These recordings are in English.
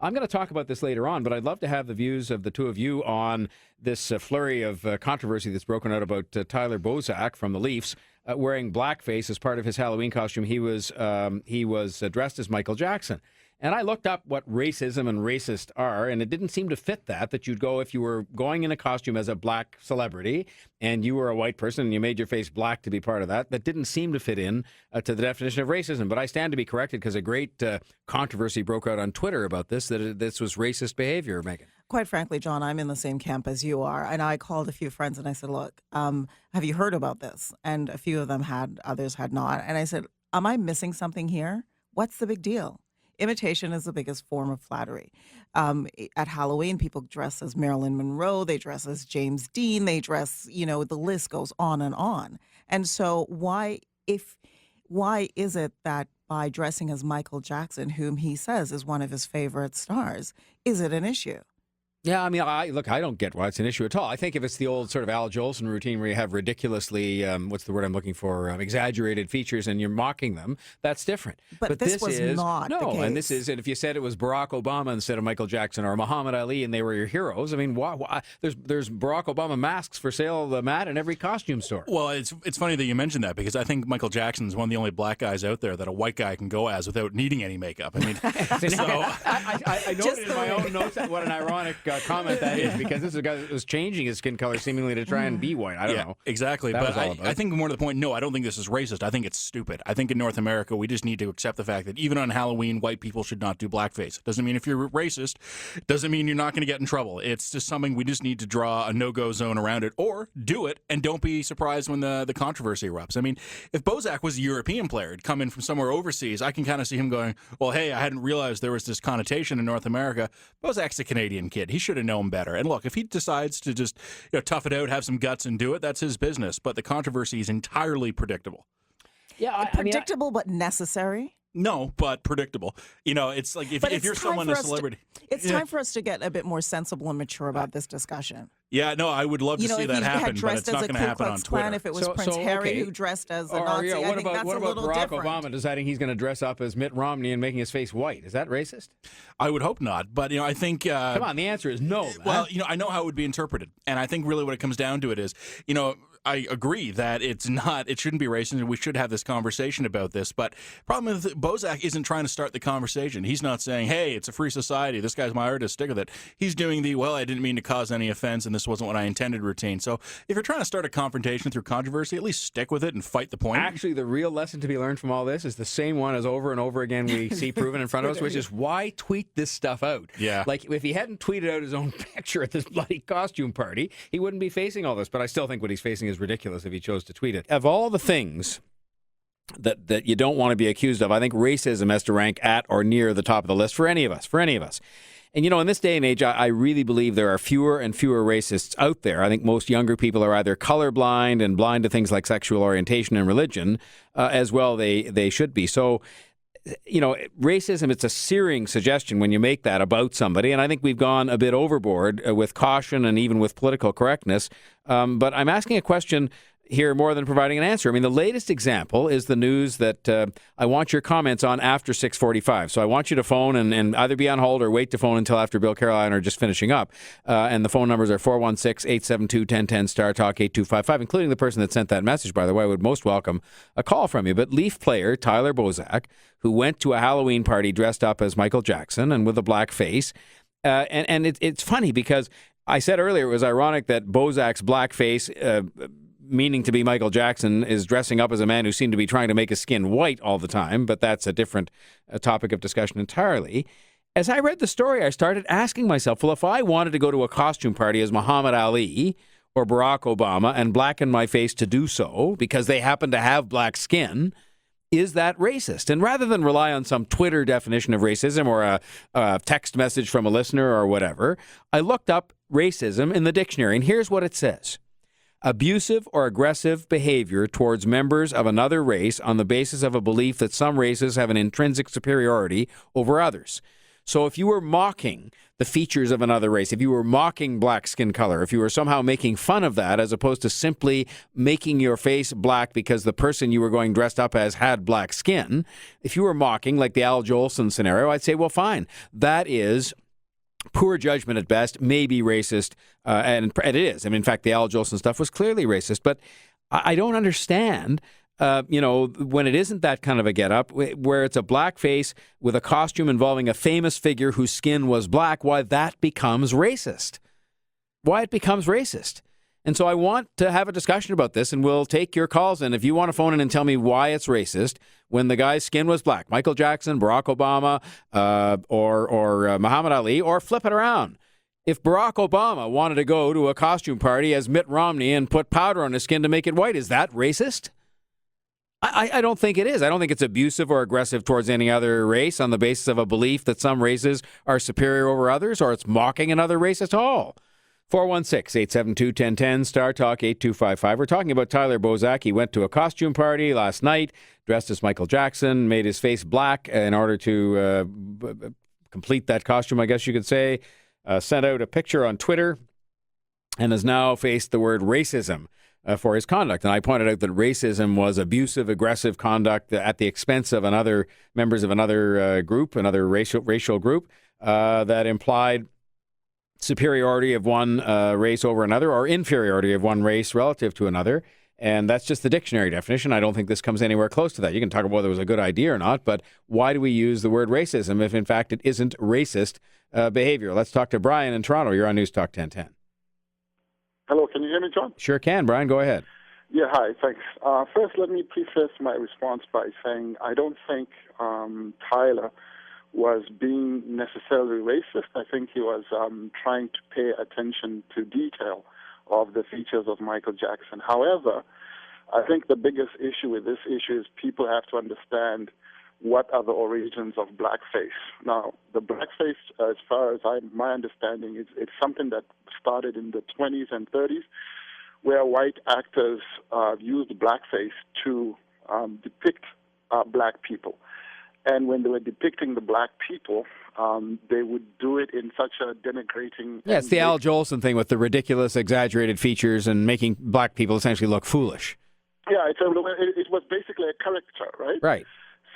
I'm going to talk about this later on, but I'd love to have the views of the two of you on this flurry of controversy that's broken out about Tyler Bozak from the Leafs wearing blackface as part of his Halloween costume. He was dressed as Michael Jackson. And I looked up what racism and racist are, and it didn't seem to fit that you'd go, if you were going in a costume as a black celebrity and you were a white person and you made your face black to be part of that didn't seem to fit in to the definition of racism. But I stand to be corrected because a great controversy broke out on Twitter about this, that this was racist behavior, Megan. Quite frankly, John, I'm in the same camp as you are. And I called a few friends and I said, look, have you heard about this? And a few of them had, others had not. And I said, am I missing something here? What's the big deal? Imitation is the biggest form of flattery. At Halloween, people dress as Marilyn Monroe. They dress as James Dean. They dress, the list goes on and on. And so why is it that by dressing as Michael Jackson, whom he says is one of his favorite stars, is it an issue? Yeah, I mean, I don't get why it's an issue at all. I think if it's the old sort of Al Jolson routine where you have ridiculously, what's the word I'm looking for, exaggerated features and you're mocking them, that's different. But this was not the case. And this is, and if you said it was Barack Obama instead of Michael Jackson or Muhammad Ali and they were your heroes, I mean, why there's Barack Obama masks for sale, Matt, in every costume store. Well, it's funny that you mentioned that because I think Michael Jackson's one of the only black guys out there that a white guy can go as without needing any makeup. I mean, I noted in my own notes what an ironic comment that is, because this is a guy that was changing his skin color seemingly to try and be white. I don't know. Exactly. But I think more to the point, no, I don't think this is racist. I think it's stupid. I think in North America, we just need to accept the fact that even on Halloween, white people should not do blackface. Doesn't mean if you're racist, doesn't mean you're not going to get in trouble. It's just something we just need to draw a no-go zone around it, or do it and don't be surprised when the controversy erupts. I mean, if Bozak was a European player, had come in from somewhere overseas, I can kind of see him going, well, hey, I hadn't realized there was this connotation in North America. Bozak's a Canadian kid. He should have known better. And look, if he decides to just tough it out, have some guts and do it, that's his business. But the controversy is entirely predictable. Yeah, predictable but necessary. No, but predictable. It's like if you're someone, a celebrity. It's time for us to get a bit more sensible and mature about this discussion. Yeah, no, I would love to see that happen, but it's not going to happen on Twitter. If it was Prince Harry who dressed as a Nazi, I think that's a little Barack different. Obama deciding he's going to dress up as Mitt Romney and making his face white? Is that racist? I would hope not, but I think. Come on, the answer is no. Man. Well, I know how it would be interpreted, and I think really what it comes down to it is, I agree that it shouldn't be racist, and we should have this conversation about this. But problem is, Bozak isn't trying to start the conversation. He's not saying, hey, it's a free society, this guy's my artist, stick with it. He's doing I didn't mean to cause any offense, and this wasn't what I intended routine. So if you're trying to start a confrontation through controversy, at least stick with it and fight the point. Actually, the real lesson to be learned from all this is the same one as over and over again we see proven in front of us, which is why tweet this stuff out? Yeah. Like, if he hadn't tweeted out his own picture at this bloody costume party, he wouldn't be facing all this. But I still think what he's facing is ridiculous if he chose to tweet it. Of all the things that you don't want to be accused of, I think racism has to rank at or near the top of the list for any of us. And, in this day and age, I really believe there are fewer and fewer racists out there. I think most younger people are either colorblind and blind to things like sexual orientation and religion, as well they should be. So, racism, it's a searing suggestion when you make that about somebody. And I think we've gone a bit overboard with caution and even with political correctness. But I'm asking a question here more than providing an answer. I mean, the latest example is the news that I want your comments on after 6:45. So I want you to phone and either be on hold or wait to phone until after Bill Carroll and I are just finishing up. And the phone numbers are 416-872-1010, Star Talk 8255, including the person that sent that message, by the way. I would most welcome a call from you. But Leaf player Tyler Bozak, who went to a Halloween party dressed up as Michael Jackson and with a black face, and it's funny because I said earlier it was ironic that Bozak's black face, meaning to be Michael Jackson, is dressing up as a man who seemed to be trying to make his skin white all the time, but that's a different topic of discussion entirely. As I read the story, I started asking myself, well, if I wanted to go to a costume party as Muhammad Ali or Barack Obama and blacken my face to do so because they happen to have black skin, is that racist? And rather than rely on some Twitter definition of racism or a text message from a listener or whatever, I looked up racism in the dictionary, and here's what it says. Abusive or aggressive behavior towards members of another race on the basis of a belief that some races have an intrinsic superiority over others. So if you were mocking the features of another race, if you were mocking black skin color, if you were somehow making fun of that as opposed to simply making your face black because the person you were going dressed up as had black skin, if you were mocking, like the Al Jolson scenario, I'd say, well, fine. That is poor judgment at best, maybe racist, and it is. I mean, in fact, the Al Jolson stuff was clearly racist, but I don't understand, when it isn't that kind of a getup, where it's a blackface with a costume involving a famous figure whose skin was black, why that becomes racist. Why it becomes racist. And so I want to have a discussion about this, and we'll take your calls. And if you want to phone in and tell me why it's racist when the guy's skin was black, Michael Jackson, Barack Obama, or Muhammad Ali, or flip it around. If Barack Obama wanted to go to a costume party as Mitt Romney and put powder on his skin to make it white, is that racist? I don't think it is. I don't think it's abusive or aggressive towards any other race on the basis of a belief that some races are superior over others, or it's mocking another race at all. 416-872-1010, Star Talk 8255. We're talking about Tyler Bozak. He went to a costume party last night, dressed as Michael Jackson, made his face black in order to complete that costume, I guess you could say. Sent out a picture on Twitter and has now faced the word racism for his conduct. And I pointed out that racism was abusive, aggressive conduct at the expense of members of another group, another racial group, that implied superiority of one race over another, or inferiority of one race relative to another. And that's just the dictionary definition. I don't think this comes anywhere close to that. You can talk about whether it was a good idea or not, but why do we use the word racism if, in fact, it isn't racist behavior? Let's talk to Brian in Toronto. You're on News Talk 1010. Hello, can you hear me, John? Sure can. Brian, go ahead. Yeah, hi, thanks. First, let me preface my response by saying I don't think Tyler was being necessarily racist. I think he was trying to pay attention to detail of the features of Michael Jackson. However, I think the biggest issue with this issue is people have to understand what are the origins of blackface. Now, the blackface, as far as my understanding, it's something that started in the 20s and 30s, where white actors used blackface to depict black people. And when they were depicting the black people, they would do it in such a denigrating... Yeah, it's the Al Jolson thing with the ridiculous, exaggerated features and making black people essentially look foolish. Yeah, it was basically a caricature, right? Right.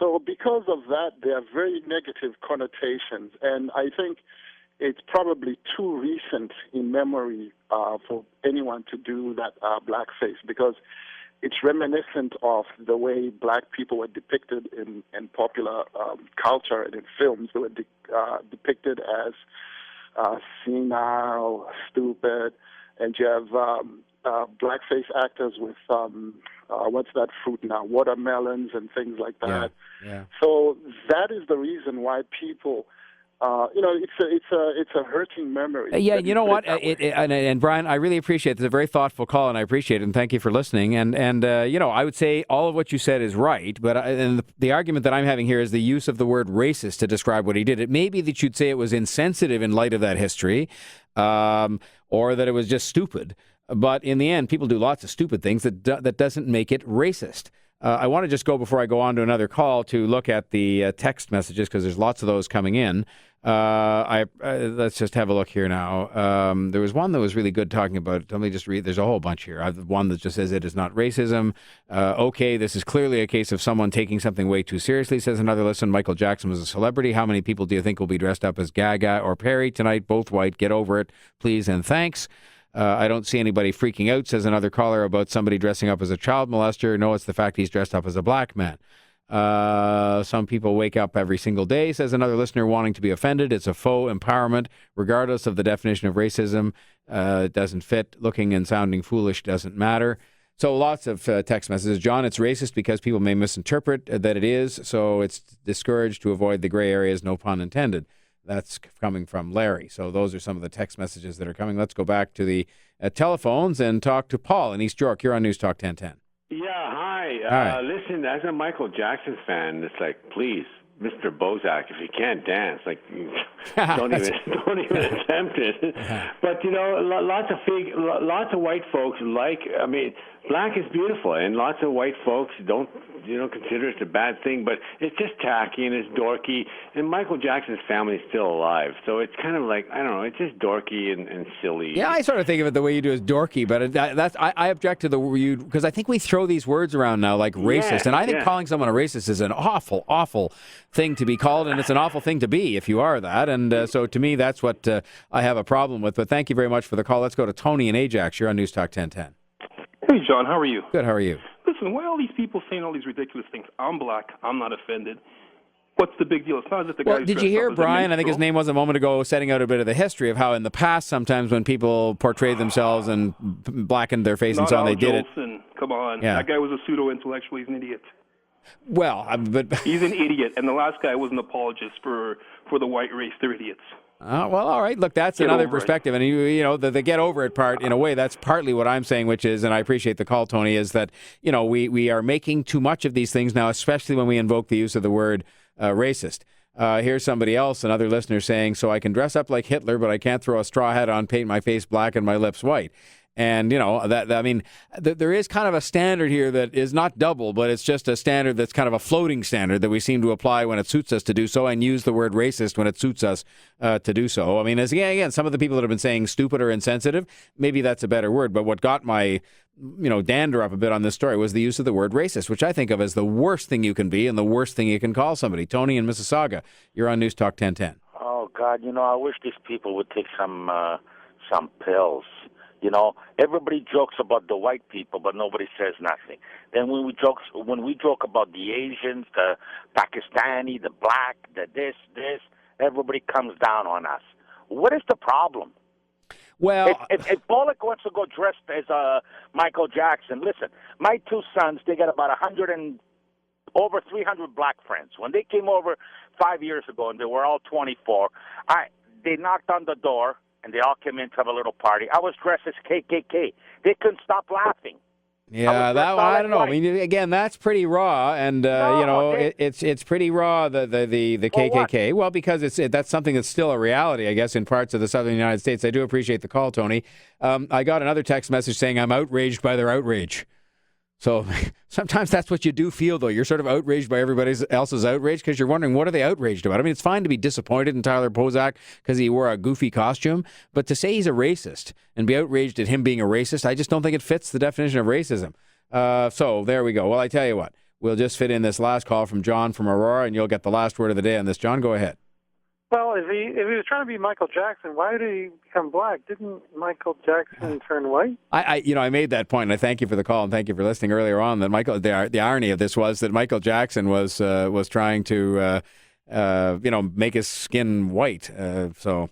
So because of that, there are very negative connotations. And I think it's probably too recent in memory for anyone to do that blackface, because it's reminiscent of the way black people were depicted in popular culture and in films. They were depicted as senile, stupid, and you have blackface actors with what's that fruit now? Watermelons and things like that. Yeah. So that is the reason why people. It's a hurting memory. Yeah, you know what? And Brian, I really appreciate it. It's a very thoughtful call, and I appreciate it. And thank you for listening. And I would say all of what you said is right. But the argument that I'm having here is the use of the word racist to describe what he did. It may be that you'd say it was insensitive in light of that history, or that it was just stupid. But in the end, people do lots of stupid things that doesn't make it racist. I want to just go, before I go on to another call, to look at the text messages, because there's lots of those coming in. Let's just have a look here now. There was one that was really good talking about, let me just read, there's a whole bunch here. I have one that just says it is not racism. Okay, this is clearly a case of someone taking something way too seriously, says another. Listen, Michael Jackson was a celebrity. How many people do you think will be dressed up as Gaga or Perry tonight? Both white. Get over it, please and thanks. I don't see anybody freaking out, says another caller, about somebody dressing up as a child molester. No, it's the fact he's dressed up as a black man. Some people wake up every single day, says another listener, wanting to be offended. It's a faux empowerment, regardless of the definition of racism. It doesn't fit. Looking and sounding foolish doesn't matter. So lots of text messages. John, it's racist because people may misinterpret that it is, so it's discouraged to avoid the gray areas, no pun intended. That's coming from Larry. So those are some of the text messages that are coming. Let's go back to the telephones and talk to Paul in East York. You're on News Talk 1010. Yeah, hi. Hi. Listen, as a Michael Jackson fan, it's like, please, Mr. Bozak, if you can't dance, like, don't even attempt it. But lots of white folks black is beautiful, and lots of white folks don't consider it a bad thing, but it's just tacky and it's dorky. And Michael Jackson's family is still alive, so it's kind of like, I don't know, it's just dorky and silly. Yeah, I sort of think of it the way you do as dorky, but I object to the you because I think we throw these words around now like racist, and I think calling someone a racist is an awful, awful thing to be called, and it's an awful thing to be if you are that. And so to me, that's what I have a problem with. But thank you very much for the call. Let's go to Tony in Ajax. You're on News Talk 1010. Hey, John, how are you? Good. How are you? Listen, why all these people saying all these ridiculous things? I'm black. I'm not offended. What's the big deal? It's not as if the Well, guy's did you hear Brian? I think his name was a moment ago, setting out a bit of the history of how in the past, sometimes when people portrayed themselves and blackened their face and so on, they did it. Come on. Yeah. That guy was a pseudo-intellectual. He's an idiot. Well, but He's an idiot. And the last guy was an apologist for the white race. They're idiots. well, all right. Look, that's Get another over it. perspective, and the get over it part. In a way, that's partly what I'm saying, which is, and I appreciate the call, Tony, is that we are making too much of these things now, especially when we invoke the use of the word racist. Here's somebody else, another listener, saying, "So I can dress up like Hitler, but I can't throw a straw hat on, paint my face black, and my lips white." And, there is kind of a standard here that is not double, but it's just a standard that's kind of a floating standard that we seem to apply when it suits us to do so and use the word racist when it suits us to do so. I mean, again, some of the people that have been saying stupid or insensitive, maybe that's a better word. But what got my, dander up a bit on this story was the use of the word racist, which I think of as the worst thing you can be and the worst thing you can call somebody. Tony in Mississauga, you're on News Talk 1010. Oh, God, I wish these people would take some pills. Everybody jokes about the white people, but nobody says nothing. Then when we joke about the Asians, the Pakistani, the black, the this, everybody comes down on us. What is the problem? Well, if Bullock wants to go dressed as Michael Jackson, listen, my two sons, they got about over 300 black friends. When they came over 5 years ago, and they were all 24, they knocked on the door, and they all came in to have a little party. I was dressed as KKK. They couldn't stop laughing. Yeah, I don't know. I mean, again, that's pretty raw, and it's pretty raw. The KKK. Well, because that's something that's still a reality, I guess, in parts of the southern United States. I do appreciate the call, Tony. I got another text message saying I'm outraged by their outrage. So sometimes that's what you do feel, though. You're sort of outraged by everybody else's outrage because you're wondering, what are they outraged about? I mean, it's fine to be disappointed in Tyler Bozak because he wore a goofy costume, but to say he's a racist and be outraged at him being a racist, I just don't think it fits the definition of racism. So there we go. Well, I tell you what, we'll just fit in this last call from John from Aurora, and you'll get the last word of the day on this. John, go ahead. Well, if he was trying to be Michael Jackson, why did he become black? Didn't Michael Jackson turn white? I made that point, and I thank you for the call, and thank you for listening earlier on. That the irony of this was that Michael Jackson was trying to make his skin white. So